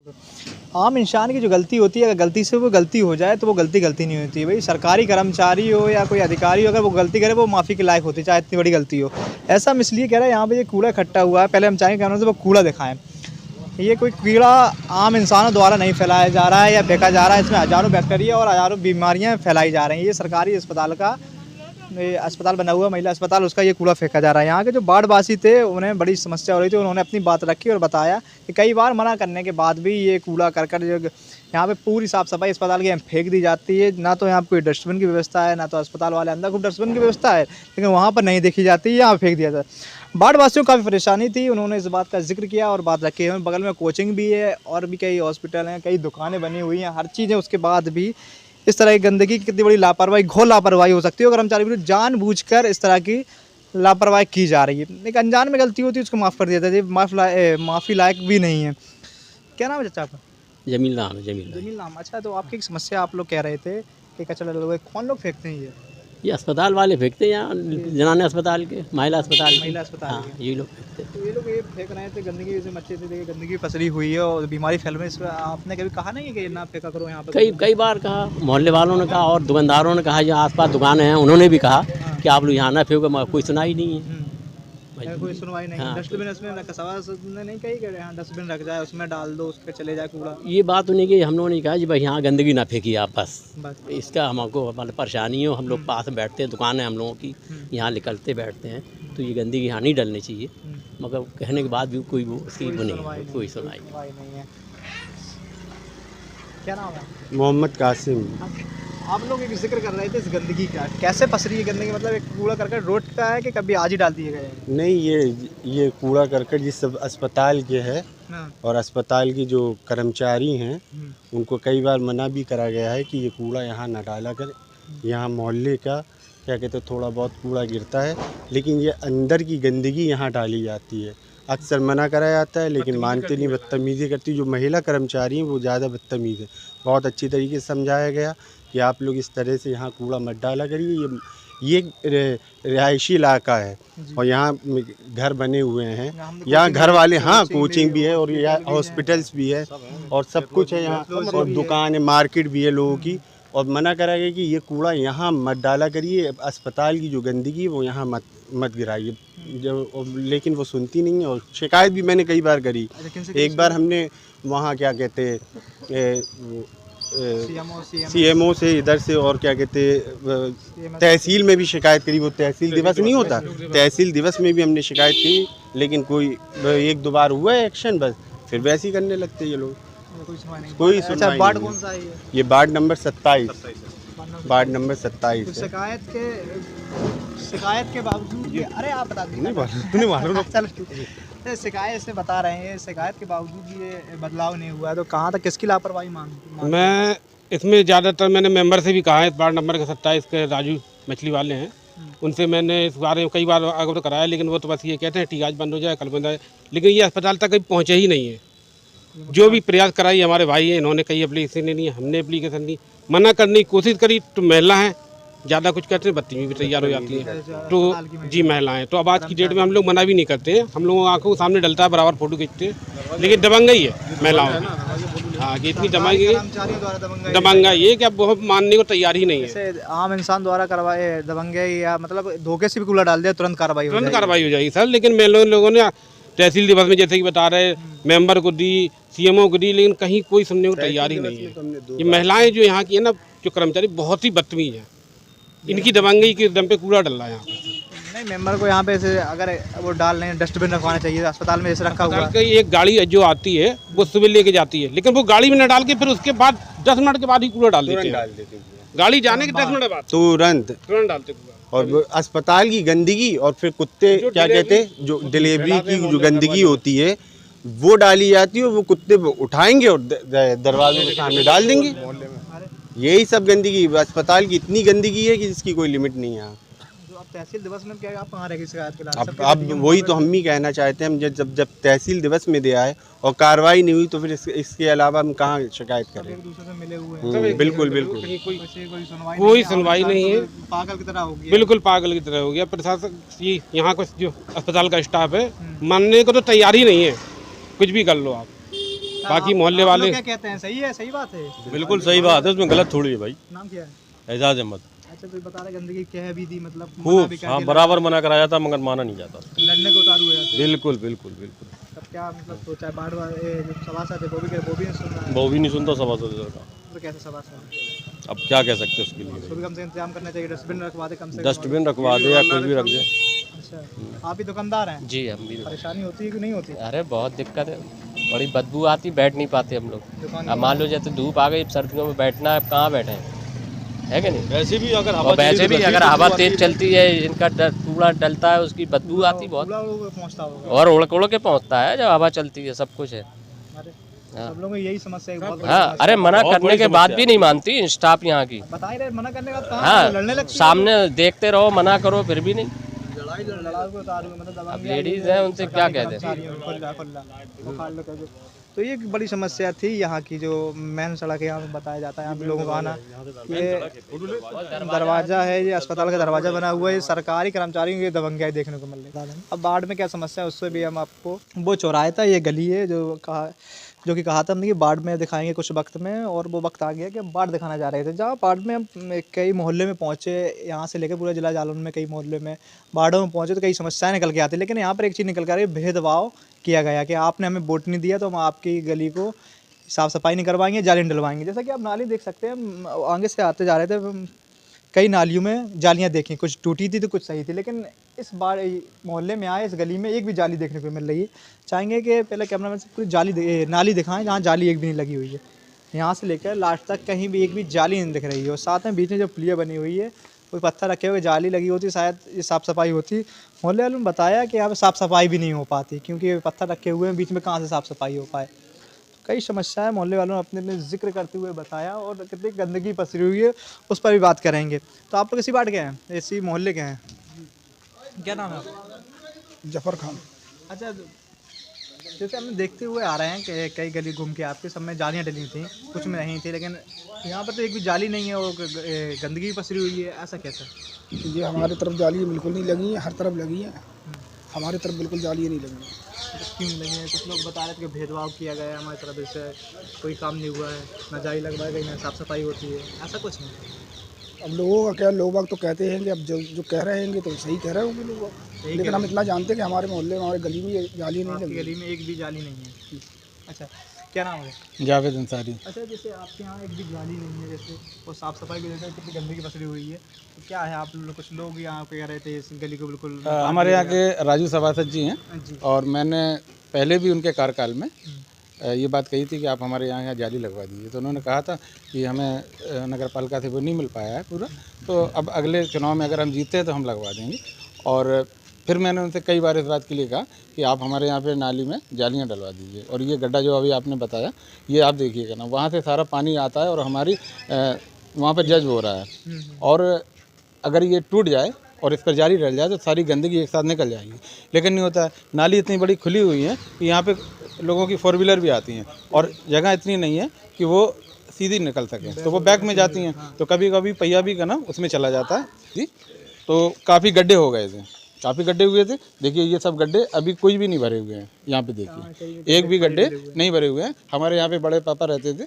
आम इंसान की जो गलती होती है, अगर गलती से वो गलती हो जाए तो वो गलती नहीं होती है भाई। सरकारी कर्मचारी हो या कोई अधिकारी हो, अगर वो गलती करे वो माफ़ी के लायक होती है, चाहे इतनी बड़ी गलती हो। ऐसा हम इसलिए कह रहे हैं, यहाँ पे ये कूड़ा इकट्ठा हुआ है, पहले हम चाहेंगे कि उन्होंने वो कूड़ा दिखाएं। ये कोई कीड़ा आम इंसानों द्वारा नहीं फैलाया जा रहा है या फेंका जा रहा है, इसमें हज़ारों बैक्टीरिया और हज़ारों बीमारियाँ फैलाई जा रही हैं। ये सरकारी अस्पताल का ये अस्पताल बना हुआ महिला अस्पताल, उसका ये कूड़ा फेंका जा रहा है। यहाँ के जो बाढ़वासी थे उन्हें बड़ी समस्या हो रही थी, उन्होंने अपनी बात रखी और बताया कि कई बार मना करने के बाद भी ये कूड़ा करकट जो यहाँ पे पूरी साफ़ सफाई अस्पताल के यहाँ फेंक दी जाती है। ना तो यहाँ पे कोई डस्टबिन की व्यवस्था है, ना तो अस्पताल वाले अंदर खूब डस्टबिन की व्यवस्था है, लेकिन वहाँ पर नहीं देखी जाती है, यहाँ फेंक दिया जाता है। बाढ़वासियों को काफ़ी परेशानी थी, उन्होंने इस बात का जिक्र किया और बात रखी है। बगल में कोचिंग भी है और भी कई हॉस्पिटल हैं, कई दुकानें बनी हुई हैं, हर चीज़ है, उसके बाद भी इस तरह की गंदगी की कितनी बड़ी लापरवाही, घोर लापरवाही हो सकती है अगर कर्मचारी विरुद्ध जानबूझकर इस तरह की लापरवाही की जा रही है। एक अनजान में गलती होती है, उसको माफ़ कर दिया जाता है, माफ़ी लायक भी नहीं है। क्या नाम है चाचा आपका? जमील नाम है, जमील जमील नाम। अच्छा, तो आपकी एक समस्या आप लोग कह रहे थे कि कचरा लोग, कौन लोग फेंकते हैं ये अस्पताल वाले फेंकते हैं, यहाँ जनाने अस्पताल के, महिला अस्पताल अस्पताल हाँ, ये लोग फेंकते हैं। तो ये लोग ये फेंक रहे थे गंदगी, जैसे मच्छर से देखिए गंदगी पसरी हुई है और बीमारी फैल रही है। इसमें आपने कभी कहा नहीं है कि ना फेंका करो यहाँ पर? कई बार कहा, मोहल्ले वालों ने कहा और दुकानदारों ने कहा, जो आसपास दुकानें हैं उन्होंने भी कहा कि आप लोग यहाँ ना फेंको, मगर कोई सुनाई नहीं है। कोई सुनवाई नहीं। हाँ, डस्टबिन इसमें नहीं कही कि यहाँ डस्टबिन रख जाए, उसमें डाल दो, उसके चले जाए कूड़ा। ये बात उन्हें कि हम लोगों ने कहा जी भाई यहाँ गंदगी ना फेंकिए आप, बस इसका हमको मतलब परेशानी हो। हम लोग पास में बैठते हैं, दुकान है हम लोगों की, यहाँ निकलते बैठते हैं, तो ये गंदगी यहाँ नहीं डलनी चाहिए, मगर कहने के बाद भी कोई वो उसकी वो नहीं, कोई सुनाई नहीं है। क्या नाम है? मोहम्मद कासिम। आप लोग एक जिक्र कर रहे थे इस गंदगी का, कैसे पसरी है गंदगी? मतलब एक कूड़ा करकट रोड का है कि कभी आज ही डाल दिए गए हैं? नहीं, ये कूड़ा करकट जिस सब अस्पताल के है और अस्पताल की जो कर्मचारी हैं उनको कई बार मना भी करा गया है कि ये कूड़ा यहाँ ना डाला करें। यहाँ मोहल्ले का क्या कहते हैं थोड़ा बहुत कूड़ा गिरता है, लेकिन ये अंदर की गंदगी यहाँ डाली जाती है। अक्सर मना करा जाता है लेकिन मानते नहीं, बदतमीज़ी करती। जो महिला कर्मचारी हैं वो ज़्यादा बदतमीज़ है। बहुत अच्छी तरीके से समझाया गया कि आप लोग इस तरह से यहाँ कूड़ा मत डाला करिए, ये रिहायशी इलाका है और यहाँ घर बने हुए हैं, यहाँ घर वाले, हाँ कोचिंग भी है और यहाँ हॉस्पिटल्स भी है और सब कुछ है यहाँ, और दुकान है, मार्केट भी है लोगों की। और मना करा गया कि ये कूड़ा यहाँ मत डाला करिए, अस्पताल की जो गंदगी वो यहाँ मत गिराइए। जब लेकिन वो सुनती नहीं है और शिकायत भी मैंने कई बार करी। एक बार हमने वहाँ क्या कहते सीएमओ से इधर से और क्या कहते तहसील में भी शिकायत करी। वो तहसील दिवस नहीं होता, तहसील दिवस में भी हमने शिकायत की, लेकिन कोई एक दो बार हुआ है एक्शन, बस फिर वैसे ही करने लगते ये लोग, कोई सुनवाई। वार्ड कौन सा है ये वार्ड नंबर 27, वार्ड नंबर 27। शिकायत के बावजूद, अरे आप बता दीजिए। शिकायत से बता रहे हैं, शिकायत के बावजूद ये बदलाव नहीं हुआ है, तो कहाँ तक किसकी लापरवाही मांग? मैं इसमें ज़्यादातर मैंने मेंबर से भी कहा है, इस वार्ड नंबर के 27 के राजू मछली वाले हैं, उनसे मैंने इस बारे में कई बार अवगत कराया, लेकिन वो तो बस ये कहते हैं ठीक आज बंद हो जाए, कल बंद हो जाए, लेकिन ये अस्पताल तक कभी पहुँचे ही नहीं है। जो भी प्रयास कराई हमारे भाई हैं, इन्होंने कई एप्लीकेशन नहीं, हमने एप्लीकेशन दी, मना करने की कोशिश करी, तो महिला हैं ज़्यादा कुछ कहते हैं, बत्तीवी भी तैयार हो जाती है, तो जी महिलाएं। तो अब आज की डेट में हम लोग मना भी नहीं करते हैं, हम लोगों आंखों के सामने डलता है, बराबर फोटो खींचते हैं, लेकिन दबंगई है महिलाओं की। हाँ, कि इतनी दबंगई ये कि अब बहुत मानने को तैयार ही नहीं है। आम इंसान द्वारा करवाए दबंगई या मतलब धोखे से भी कूड़ा डाल दिया, तुरंत कार्रवाई हो जाएगी सर। लेकिन लोगों ने तहसील दिवस में जैसे कि बता रहे, मेंबर को दी, सीएमओ को दी, लेकिन कहीं कोई सुनने को तैयार ही नहीं है। ये महिलाएं जो यहाँ की है ना, जो कर्मचारी बहुत ही बदतमीज हैं, इनकी दबंगई के दम पे कूड़ा डल रहा है यहाँ पर। नहीं, मेंबर को यहाँ पे से अगर वो डाल लें, डस्टबिन रखवाना चाहिए अस्पताल में, जैसे रखा हुआ है। एक गाड़ी जो आती है वो सुबह लेके जाती है, लेकिन वो गाड़ी में न डाल के फिर उसके बाद 10 मिनट के बाद ही कूड़ा डाल देते हैं। गाड़ी जाने के 10 मिनट बाद तुरंत डालते कूड़ा। और अस्पताल की गंदगी और फिर कुत्ते क्या कहते हैं जो डिलीवरी की जो गंदगी होती है वो डाली जाती है, वो कुत्ते उठाएंगे और दरवाजे के सामने डाल देंगे। यही सब गंदगी, अस्पताल की इतनी गंदगी है कि जिसकी कोई लिमिट नहीं है। तहसील दिवस में क्या आप कहाँ रहेगी शिकायत के लिए? अब वही तो हम भी कहना चाहते हैं, हम जब तहसील दिवस में दे आए और कार्रवाई नहीं हुई तो फिर इसके अलावा हम कहाँ शिकायत करें? एक दूसरे से मिले हुए हैं। बिल्कुल कोई सुनवाई नहीं है, पागल की तरह हो गया, बिल्कुल पागल की तरह हो गया प्रशासन। ये यहाँ कुछ जो अस्पताल का स्टाफ है मानने को तो तैयार ही नहीं है, कुछ भी कर लो आप। बाकी मोहल्ले आप वाले लोग क्या कहते हैं, सही है, सही बात है? बिल्कुल सही बात है, उसमें गलत थोड़ी है भाई। नाम क्या है? एजाज अहमद अच्छा, तो बता रहे गंदगी कह भी दी, मतलब मना खूब, भी हाँ करके बराबर मना कराया था मगर माना नहीं जाता। लड़ने को उतारू हुए थे। बिल्कुल बिल्कुल बिल्कुल। तब क्या मतलब सोचा है, बाढ़ वाले जो सभासद है वो भी नहीं सुन रहा है, वो भी नहीं सुनता सभासद का। तो कैसे सभासद? अब क्या कह सकते हैं उसके लिए। तो भी कम से कम इंतजाम करना चाहिए, डस्टबिन रखवा दे कम से कम। डस्टबिन रखवा दे या कुछ भी रख दे। अच्छा, आप भी दुकानदार हैं? जी हम भी। परेशानी होती है कि नहीं होती? अरे बहुत दिक्कत है, बड़ी बदबू आती, बैठ नहीं पाते हम लोग। दुकान अब मान लो जैसे धूप आ गई, सर्दियों में बैठना है, कहाँ बैठे है कि नहीं? वैसे भी अगर और वैसे भी अगर हवा तेज चलती है, इनका कूड़ा डलता है, उसकी बदबू आती बहुत, पूरा लोग पहुंचता होगा। और उड़ के पहुँचता है जब हवा चलती है, सब कुछ है। अरे सब लोगों को यही समस्या है, बहुत बड़ी हाँ, समस्या अरे है। मना बहुत करने बड़ी के बाद समस्या भी नहीं मानती स्टाफ यहाँ की। बता ही रहे, मना करने के बाद कहाँ लड़ने हाँ, लगती है? सामने देखते रहो, मना करो फिर भी नहीं। लड़ाई को उतार के, मतलब अब लेडीज हैं, उनसे क्या कहते हैं। तो ये एक बड़ी समस्या थी यहाँ की, जो मेन सड़क है यहाँ पे बताया जाता है, यहाँ पे लोगों का आना। ये दरवाज़ा है, ये अस्पताल का दरवाज़ा बना हुआ है, ये सरकारी कर्मचारियों की दबंगाई देखने को मिल रही है। अब बाढ़ में क्या समस्या है उससे भी हम आपको, वो चौराहे था, ये गली है जो कि कहा था हमने कि बाढ़ में दिखाएंगे कुछ वक्त में, और वो वक्त आ गया कि हम बाढ़ दिखाना जा रहे थे। जहाँ बाढ़ में हम कई मोहल्ले में पहुँचे, यहाँ से लेकर पूरा जिला जालौन में कई मोहल्ले में बाढ़ों में पहुँचे, तो कई समस्याएं निकल के आती, लेकिन यहाँ पर एक चीज़ निकल कर आ रही है, भेदभाव किया गया कि आपने हमें वोट नहीं दिया तो हम आपकी गली को साफ़ सफाई नहीं करवाएंगे, जाली डलवाएंगे। जैसा कि आप नाली देख सकते हैं, आगे से आते जा रहे थे, कई नालियों में जालियाँ देखी, कुछ टूटी थी तो कुछ सही थी, लेकिन इस बार मोहल्ले में आए, इस गली में एक भी जाली देखने को मिल रही है। चाहेंगे कि पहले कैमरामैन से पूरी नाली दिखाएं जहाँ जाली एक भी नहीं लगी हुई है, यहाँ से लेकर लास्ट तक कहीं भी एक भी जाली नहीं दिख रही है। और साथ में बीच में जो पुलिया बनी हुई है, कोई पत्थर रखे हुए जाली लगी होती, शायद ये साफ़ सफाई होती। मोहल्ले वालों ने बताया कि यहाँ पर साफ़ सफाई भी नहीं हो पाती, क्योंकि पत्थर रखे हुए हैं बीच में, कहाँ से साफ़ सफाई हो पाए। कई समस्याएं मोहल्ले वालों ने अपने जिक्र करते हुए बताया, और कितनी गंदगी पसरी हुई है उस पर भी बात करेंगे। तो आप लोग इसी बात के हैं, इसी मोहल्ले के हैं? क्या नाम है आपका? जफर खान। अच्छा, जैसे हम देखते हुए आ रहे हैं कि कई गली घूम के आपके सब में जालियाँ डली थी, कुछ में नहीं थी, लेकिन यहाँ पर तो एक भी जाली नहीं है और गंदगी पसरी हुई है, ऐसा कैसा? ये हमारे तरफ जाली बिल्कुल नहीं लगी है, हर तरफ लगी है, हमारे तरफ बिल्कुल जाली नहीं लगी है। क्यों लगी है? कुछ लोग बता रहे थे कि भेदभाव किया गया है हमारी तरफ से, कोई काम नहीं हुआ है, ना जाली लगवाई गई, ना साफ़ सफाई होती है, ऐसा कुछ नहीं। अब लोगों का क्या, लोग तो कहते हैं कि अब जो कह रहे हैं तो सही कह रहे होंगे लोग, लेकिन हम इतना जानते हैं कि हमारे मोहल्ले में, हमारे गली में ये जाली नहीं आपकी लगी। गली में एक भी जाली नहीं है? अच्छा, क्या नाम है? जावेद अंसारी। अच्छा, जैसे आपके यहाँ एक भी जाली नहीं है, जैसे वो साफ़ सफाई की वजह से कितनी गंदगी पसरी हुई है, तो क्या है, आप लोग कुछ लोग यहाँ पे कह रहे थे इस गली को बिल्कुल हमारे यहाँ के राजू सभासद जी हैं, जी। और मैंने पहले भी उनके कार्यकाल में ये बात कही थी कि आप हमारे यहाँ जाली लगवा दीजिए, तो उन्होंने कहा था कि हमें नगर पालिका से वो नहीं मिल पाया है पूरा, तो अब अगले चुनाव में अगर हम जीते हैं तो हम लगवा देंगे। और फिर मैंने उनसे कई बार इस बात के लिए कहा कि आप हमारे यहाँ पे नाली में जालियाँ डलवा दीजिए, और ये गड्ढा जो अभी आपने बताया, ये आप देखिएगा ना, वहाँ से सारा पानी आता है और हमारी वहाँ पर जज हो रहा है, और अगर ये टूट जाए और इस पर जाली डल जाए तो सारी गंदगी एक साथ निकल जाएगी, लेकिन नहीं होता है। नाली इतनी बड़ी खुली हुई है कि यहाँ पे लोगों की 4 व्हीलर भी आती हैं, और जगह इतनी नहीं है कि वो सीधी निकल सकें, तो वो बैक में जाती हैं, तो कभी कभी पहिया भी का ना उसमें चला जाता है जी। तो काफ़ी गड्ढे हो गए थे, काफ़ी गड्ढे हुए थे। देखिए ये सब गड्ढे अभी कोई भी नहीं भरे हुए हैं, यहाँ पे देखिए एक भी गड्ढे नहीं भरे हुए हैं। हमारे यहाँ पे बड़े पापा रहते थे,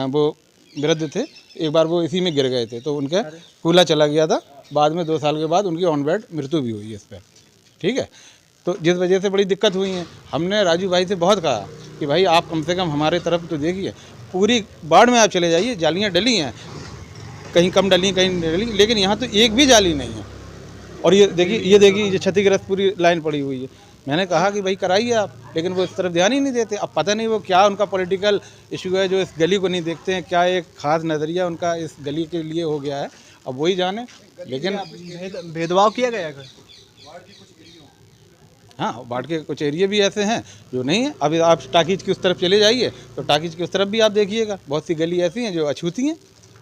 वो वृद्ध थे, एक बार वो इसी में गिर गए थे, तो उनका कूल्हा चला गया था, बाद में 2 साल के बाद उनकी ऑन बेड मृत्यु भी हुई है इस पर, ठीक है। तो जिस वजह से बड़ी दिक्कत हुई है, हमने राजू भाई से बहुत कहा कि भाई आप कम से कम हमारे तरफ तो देखिए, पूरी बाढ़ में आप चले जाइए, जालियाँ डली हैं, कहीं कम डली कहीं नहीं डली, लेकिन यहाँ तो एक भी जाली नहीं है। और ये देखिए ये क्षतिग्रस्त पूरी लाइन पड़ी हुई है। मैंने कहा कि भाई कराइए आप, लेकिन वो इस तरफ ध्यान ही नहीं देते। अब पता नहीं वो क्या उनका पॉलिटिकल इशू है जो इस गली को नहीं देखते हैं, क्या एक खास नज़रिया उनका इस गली के लिए हो गया है, अब वही जाने। लेकिन भेदभाव किया गया है? हाँ, बाढ़ के कुछ एरिया भी ऐसे हैं जो नहीं है। अभी आप टाकीज की उस तरफ चले जाइए तो टाकीज की उस तरफ भी आप देखिएगा, बहुत सी गली ऐसी हैं जो अछूती हैं,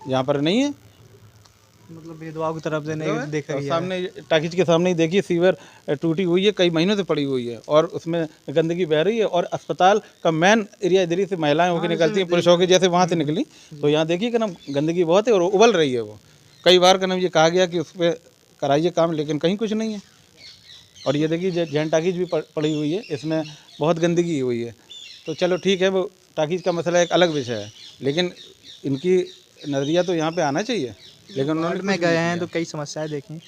यहाँ पर नहीं है। मतलब भेदभाव की तरफ से नहीं देखा गया। सामने टाकीज के सामने ही देखिए सीवर टूटी हुई है, कई महीनों से पड़ी हुई है, और उसमें गंदगी बह रही है, और अस्पताल का मेन एरिया इधर से महिलाएं होकर निकलती हैं, पुरुषों के जैसे वहाँ से निकली, तो यहाँ देखिए कि ना गंदगी बहुत है और उबल रही है वो। कई बार का नाम ये कहा गया कि उस पर कराइए काम, लेकिन कहीं कुछ नहीं है। और ये देखिए जैन टाकीज भी पड़ी हुई है, इसमें बहुत गंदगी हुई है। तो चलो ठीक है, वो टाकीज का मसला एक अलग विषय है, लेकिन इनकी नज़रिया तो यहाँ पे आना चाहिए, लेकिन उन्होंने वार्ड में कुछ नहीं गए हैं किया। तो कई समस्याएं देखी।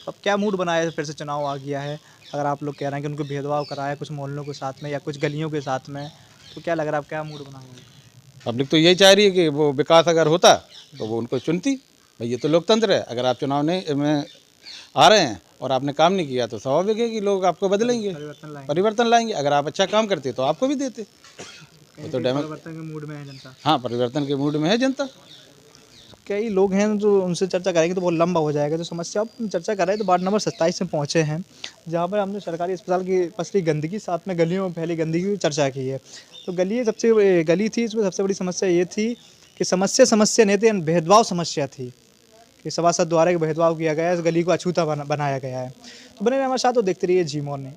अब क्या मूड बनाया है, फिर से चुनाव आ गया है, अगर आप लोग कह रहे हैं कि उनको भेदभाव कराया कुछ मोहल्लों के साथ में या कुछ गलियों के साथ में, तो क्या लग रहा है, आप क्या मूड बना हुआ है? पब्लिक तो यही चाह रही है कि वो विकास अगर होता तो वो उनको चुनती। भाई ये तो लोकतंत्र है, अगर आप चुनाव नहीं में आ रहे हैं और आपने काम नहीं किया तो स्वाभाविक है कि लोग आपको बदलेंगे, परिवर्तन लाएंगे। अगर आप अच्छा काम करते तो आपको भी देते। वो तो परिवर्तन के मूड में है जनता। हाँ, परिवर्तन के मूड में है जनता। कई लोग हैं जो उनसे चर्चा करेंगे तो बहुत लंबा हो जाएगा। जो समस्या पर चर्चा कर रहे हैं तो वार्ड नंबर 27 में पहुंचे हैं, जहां पर हमने सरकारी अस्पताल की पसरी गंदगी, साथ में गलियों में फैली गंदगी की चर्चा की है। तो गली थी, इसमें सबसे बड़ी समस्या ये थी कि समस्या नहीं थी, भेदभाव समस्या थी कि सभासद द्वारा भेदभाव किया गया है, इस गली को अछूता बनाया गया है। तो बने रहे हमारे साथ, तो देखते रहिए जी मॉर्निंग।